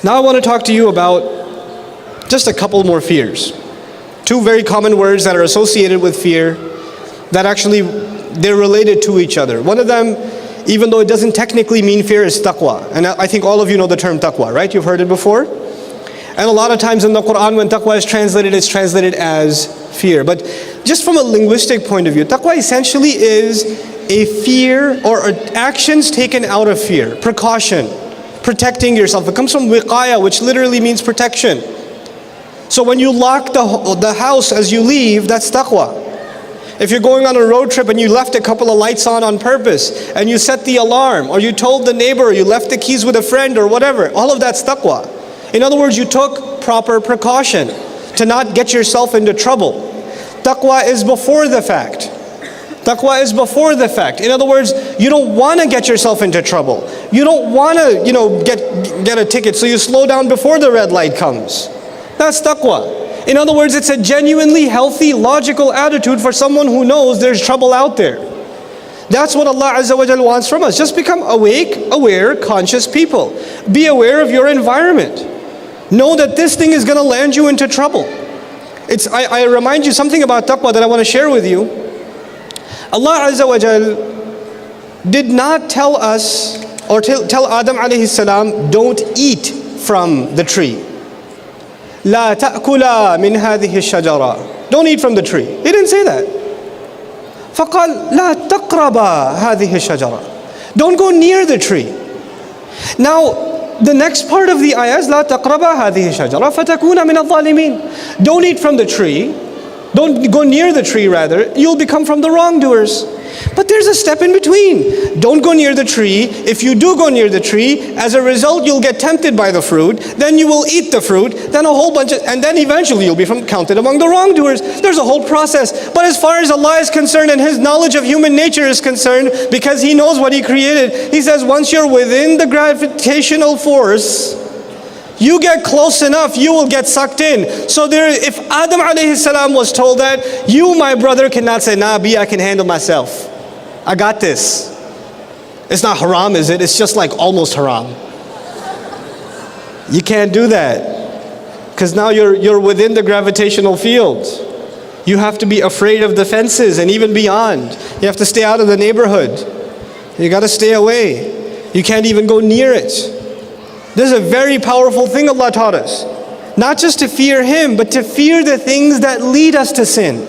Now I want to talk to you about just a couple more fears. Two very common words that are associated with fear that actually they're related to each other. One of them, even though it doesn't technically mean fear, is taqwa. And I think all of you know the term taqwa, right? You've heard it before. And a lot of times in the Quran when taqwa is translated, it's translated as fear. But just from a linguistic point of view, taqwa essentially is a fear or actions taken out of fear, precaution, protecting yourself. It comes from wiqaya, which literally means protection. So when you lock the house as you leave, that's taqwa. If you're going on a road trip and you left a couple of lights on purpose, and you set the alarm, or you told the neighbor, or you left the keys with a friend or whatever, all of that's taqwa. In other words, you took proper precaution to not get yourself into trouble. Taqwa is before the fact. Taqwa is before the fact. In other words, you don't want to get yourself into trouble. You don't want to, get a ticket, so you slow down before the red light comes. That's taqwa. In other words, it's a genuinely healthy, logical attitude for someone who knows there's trouble out there. That's what Allah Azza wa Jal wants from us. Just become awake, aware, conscious people. Be aware of your environment. Know that this thing is going to land you into trouble. I remind you something about taqwa that I want to share with you. Allah Azza wa Jal did not tell us, or tell Adam alayhi salam, don't eat from the tree. لا تأكلا من هذه الشجرة. Don't eat from the tree. He didn't say that. فقال لا تقربا هذه الشجرة. Don't go near the tree. Now, the next part of the ayah is لا تقربا هذه الشجرة فتكون من الظالمين. Don't eat from the tree. Don't go near the tree, rather. You'll become from the wrongdoers. But there's a step in between. Don't go near the tree. If you do go near the tree, as a result, you'll get tempted by the fruit. Then you will eat the fruit. Then a whole bunch of, and then eventually you'll be counted among the wrongdoers. There's a whole process. But as far as Allah is concerned and His knowledge of human nature is concerned, because He knows what He created, He says once you're within the gravitational force, you get close enough, you will get sucked in. So if Adam alayhi salam was told that, you, my brother, cannot say, nah, I can handle myself. I got this. It's not haram, is it? It's just like almost haram. You can't do that. Because now you're within the gravitational field. You have to be afraid of the fences and even beyond. You have to stay out of the neighborhood. You got to stay away. You can't even go near it. This is a very powerful thing Allah taught us. Not just to fear Him, but to fear the things that lead us to sin.